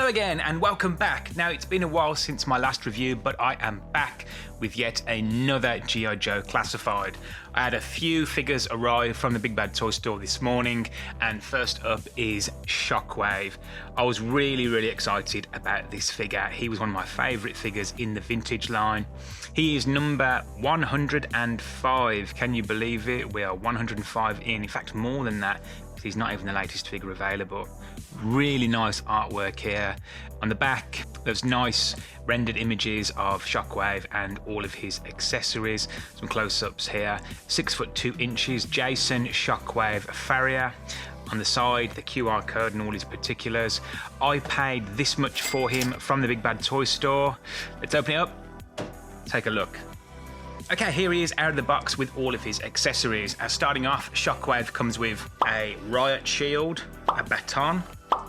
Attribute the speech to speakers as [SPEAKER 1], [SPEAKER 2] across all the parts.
[SPEAKER 1] Hello again and welcome back. Now it's been a while since my last review, but I am back with yet another G.I. Joe classified. I had a few figures arrive from the Big Bad Toy Store this morning, and first up is Shockwave. I was really excited about this figure. He was one of my favourite figures in the vintage line. He is number 105. Can you believe it? We are 105 in fact more than that. He's not even the latest figure available. Really nice artwork here. On the back, there's nice rendered images of Shockwave and all of his accessories. Some close-ups here. 6 foot 2 inches, Jason Shockwave Farrier. On the side, the QR code and all his particulars. I paid this much for him from the Big Bad Toy Store. Let's open it up, take a look. Okay, here he is out of the box with all of his accessories. Starting off, Shockwave comes with a riot shield, a baton,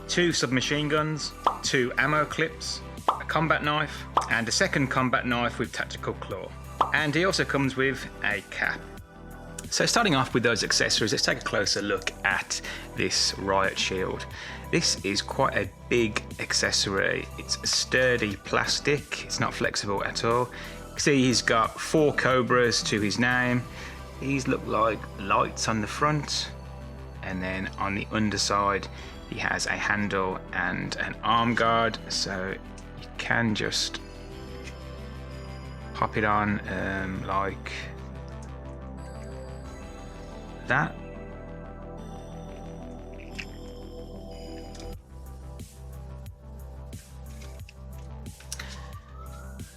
[SPEAKER 1] 2 submachine guns, 2 ammo clips, a combat knife, and a second combat knife with tactical claw. And he also comes with a cap. So starting off with those accessories, let's take a closer look at this riot shield. This is quite a big accessory. It's sturdy plastic, it's not flexible at all. See, he's got 4 cobras to his name. These look like lights on the front, and then on the underside he has a handle and an arm guard, so you can just pop it on like that.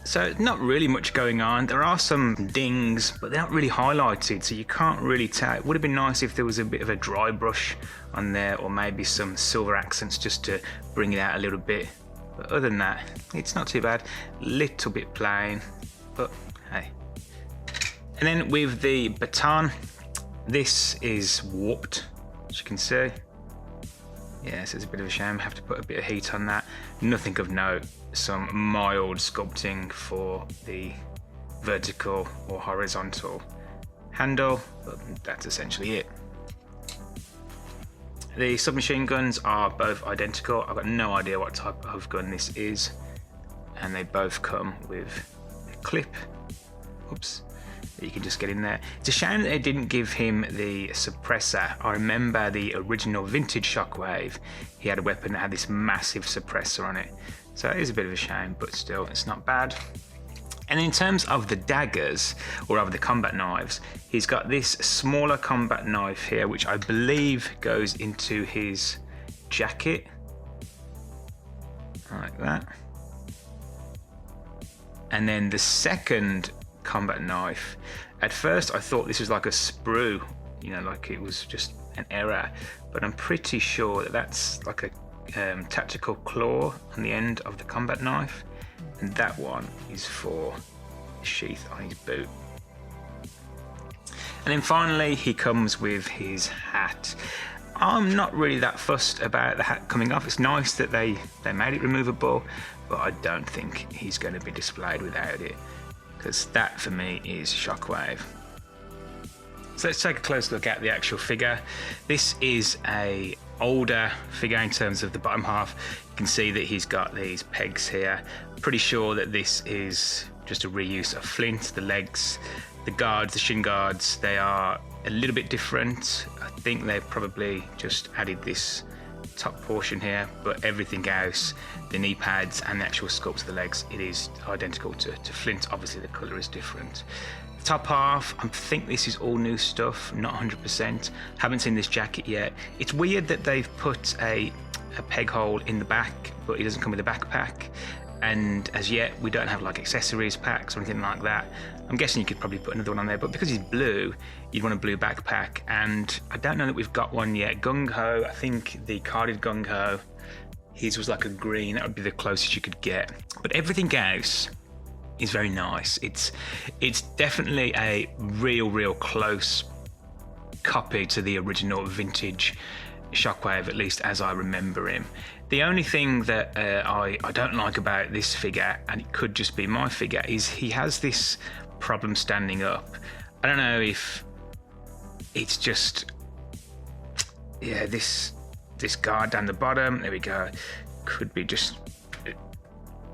[SPEAKER 1] So not really much going on. There are some dings, but they're not really highlighted, so you can't really tell. It would have been nice if there was a bit of a dry brush on there, or maybe some silver accents just to bring it out a little bit. But other than that, it's not too bad. Little bit plain, but hey. And then with the baton, this is warped, as you can see. Yes, it's a bit of a shame. I have to put a bit of heat on that. Nothing of note. Some mild sculpting for the vertical or horizontal handle, but that's essentially it. The submachine guns are both identical. I've got no idea what type of gun this is, and they both come with a clip. Oops. You can just get in there. It's a shame that they didn't give him the suppressor. I remember the original vintage Shockwave. He had a weapon that had this massive suppressor on it. So it is a bit of a shame, but still, it's not bad. And in terms of the daggers, or rather the combat knives, he's got this smaller combat knife here, which I believe goes into his jacket. Like that. And then the second combat knife, at first I thought this was like a sprue, you know, like it was just an error, but I'm pretty sure that that's like a tactical claw on the end of the combat knife, and that one is for the sheath on his boot. And then finally he comes with his hat. I'm not really that fussed about the hat coming off. It's nice that they made it removable, but I don't think he's going to be displayed without it, because that for me is Shockwave. So let's take a close look at the actual figure. This is a older figure in terms of the bottom half. You can see that he's got these pegs here. Pretty sure that this is just a reuse of flint. The legs, the guards, the shin guards, they are a little bit different. I think they probably just added this top portion here, but everything else, the knee pads and the actual sculpt of the legs, it is identical to flint. Obviously the colour is different. The top half, I think this is all new stuff, not 100%. Haven't seen this jacket yet. It's weird that they've put a peg hole in the back, but it doesn't come with a backpack. And as yet, we don't have like accessories packs or anything like that. I'm guessing you could probably put another one on there, but because he's blue, you'd want a blue backpack. And I don't know that we've got one yet. Gung Ho, I think the carded Gung Ho, his was like a green. That would be the closest you could get. But everything else is very nice. It's definitely a real close copy to the original vintage Shockwave, at least as I remember him. The only thing that I don't like about this figure, and it could just be my figure, is he has this problem standing up. I don't know if it's just, yeah, this guard down the bottom, there we go, could be just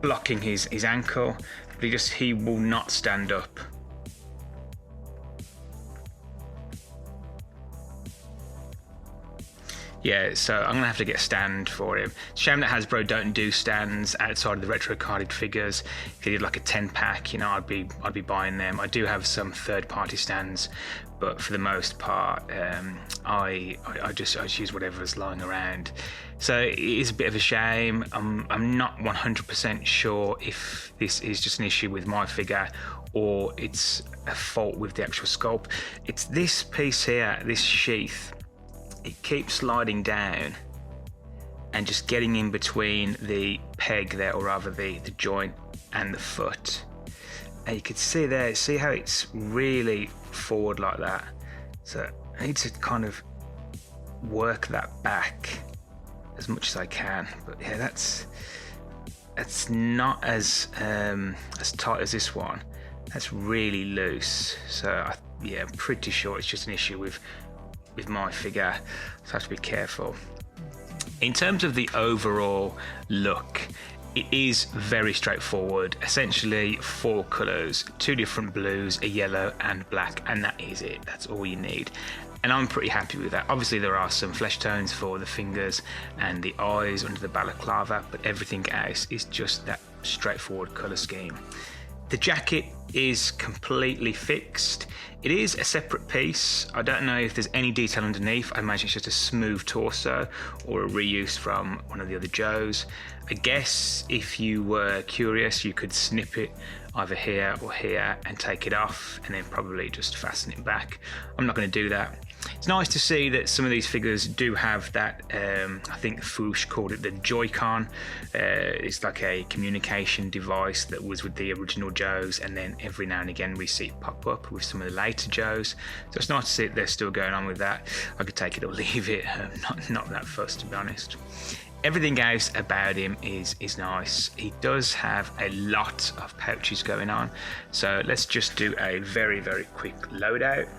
[SPEAKER 1] blocking his ankle, but he will not stand up. Yeah, so I'm gonna have to get a stand for him. Shame that Hasbro don't do stands outside of the retro carded figures. If they did like a 10-pack, you know, I'd be buying them. I do have some third-party stands, but for the most part, I just use whatever's lying around. So it is a bit of a shame. I'm not 100% sure if this is just an issue with my figure or it's a fault with the actual sculpt. It's this piece here, this sheath. It keeps sliding down and just getting in between the peg there, or rather the joint and the foot. And you can see there, see how it's really forward like that. So I need to kind of work that back as much as I can. But yeah, that's not as tight as this one. That's really loose. So I'm pretty sure it's just an issue with my figure, so I have to be careful. In terms of the overall look, it is very straightforward. Essentially 4 colours, 2 different blues, a yellow and black, and that is it. That's all you need. And I'm pretty happy with that. Obviously there are some flesh tones for the fingers and the eyes under the balaclava, but everything else is just that straightforward colour scheme. The jacket is completely fixed. It is a separate piece. I don't know if there's any detail underneath. I imagine it's just a smooth torso or a reuse from one of the other Joes. I guess if you were curious, you could snip it either here or here and take it off and then probably just fasten it back. I'm not going to do that. It's nice to see that some of these figures do have that, I think Foosh called it the Joy-Con. It's like a communication device that was with the original Joes, and then every now and again we see it pop up with some of the later Joes. So it's nice to see that they're still going on with that. I could take it or leave it, not that fussed, to be honest. Everything else about him is nice. He does have a lot of pouches going on. So let's just do a very, very quick loadout.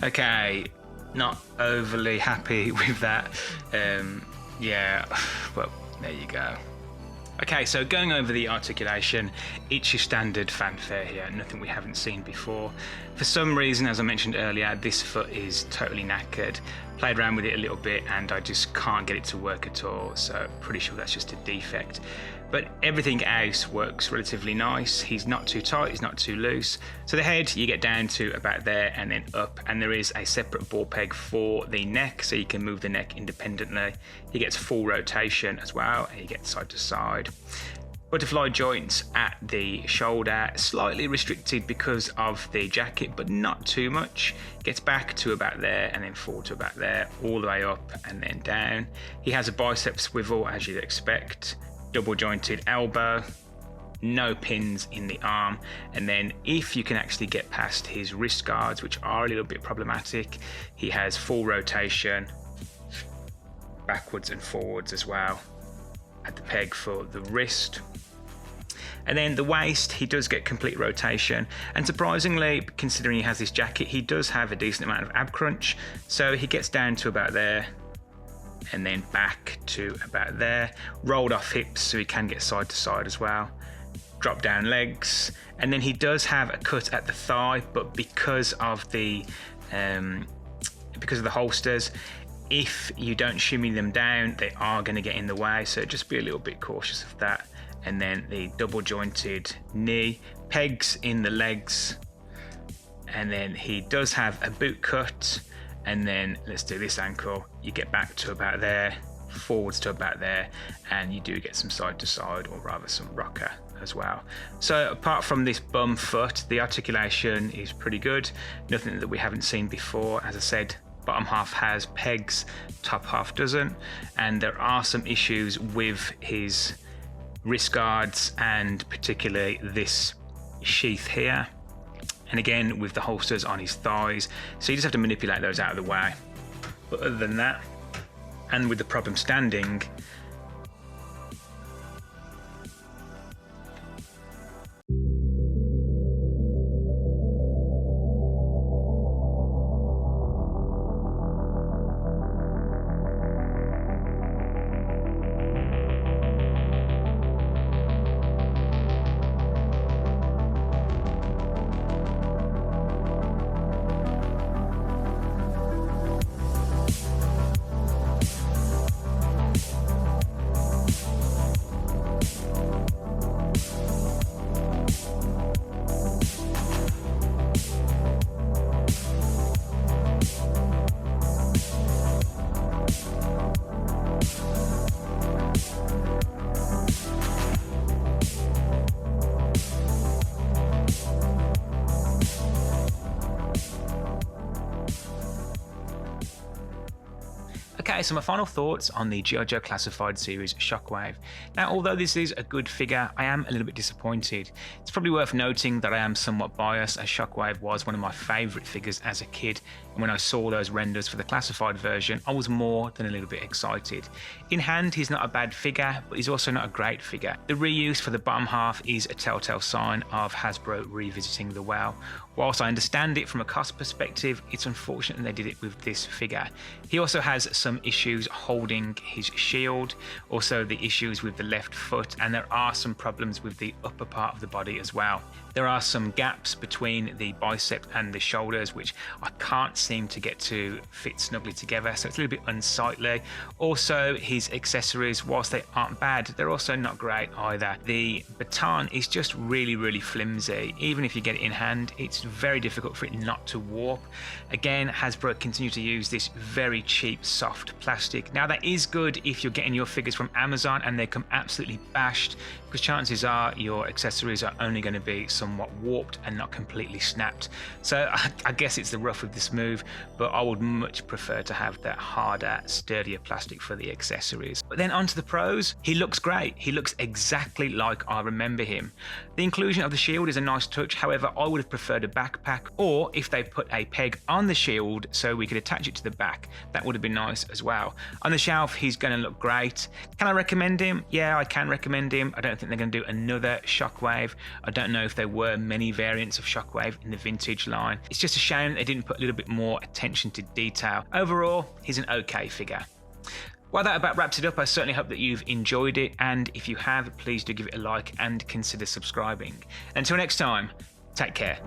[SPEAKER 1] Okay, not overly happy with that. Yeah, well, there you go. Okay, so going over the articulation, it's your standard fanfare here, nothing we haven't seen before. For some reason, as I mentioned earlier, this foot is totally knackered. Played around with it a little bit and I just can't get it to work at all, so pretty sure that's just a defect. But everything else works relatively nice. He's not too tight, he's not too loose. So the head, you get down to about there and then up, and there is a separate ball peg for the neck, so you can move the neck independently. He gets full rotation as well, and he gets side to side. Butterfly joints at the shoulder, slightly restricted because of the jacket, but not too much. Gets back to about there and then forward to about there, all the way up and then down. He has a bicep swivel, as you'd expect. Double jointed elbow, no pins in the arm, and then if you can actually get past his wrist guards, which are a little bit problematic, he has full rotation backwards and forwards as well at the peg for the wrist. And then the waist, he does get complete rotation, and surprisingly, considering he has this jacket, he does have a decent amount of ab crunch, so he gets down to about there and then back to about there. Rolled off hips, so he can get side to side as well. Drop down legs, and then he does have a cut at the thigh, but because of the holsters, if you don't shimmy them down, they are going to get in the way, so just be a little bit cautious of that. And then the double jointed knee, pegs in the legs, and then he does have a boot cut. And then let's do this ankle, you get back to about there, forwards to about there, and you do get some side to side, or rather some rocker as well. So apart from this bum foot, the articulation is pretty good, nothing that we haven't seen before. As I said, bottom half has pegs, top half doesn't, and there are some issues with his wrist guards and particularly this sheath here. And again with the holsters on his thighs, so you just have to manipulate those out of the way. But other than that, and with the problem standing, okay, so my final thoughts on the G.I. Joe Classified series Shockwave. Now, although this is a good figure, I am a little bit disappointed. It's probably worth noting that I am somewhat biased, as Shockwave was one of my favourite figures as a kid, and when I saw those renders for the classified version, I was more than a little bit excited. In hand, he's not a bad figure, but he's also not a great figure. The reuse for the bottom half is a telltale sign of Hasbro revisiting the well. Whilst I understand it from a cost perspective, it's unfortunate they did it with this figure. He also has some issues holding his shield, also the issues with the left foot, and there are some problems with the upper part of the body as well. There are some gaps between the bicep and the shoulders which I can't seem to get to fit snugly together, so it's a little bit unsightly. Also, his accessories, whilst they aren't bad, they're also not great either. The baton is just really flimsy. Even if you get it in hand, it's very difficult for it not to warp. Again, Hasbro continue to use this very cheap soft plastic. Now that is good if you're getting your figures from Amazon and they come absolutely bashed, because chances are your accessories are only going to be somewhat warped and not completely snapped. So I guess it's the rough with the smooth, but I would much prefer to have that harder, sturdier plastic for the accessories. But then onto the pros, he looks great. He looks exactly like I remember him. The inclusion of the shield is a nice touch, however I would have preferred a backpack, or if they put a peg on the shield so we could attach it to the back, that would have been nice as well. On the shelf, he's going to look great. Can I recommend him? Yeah, I can recommend him. I don't think they're going to do another Shockwave. I don't know if there were many variants of Shockwave in the vintage line. It's just a shame they didn't put a little bit more attention to detail. Overall, he's an okay figure. Well, that about wraps it up. I certainly hope that you've enjoyed it, and if you have, please do give it a like and consider subscribing. Until next time, take care.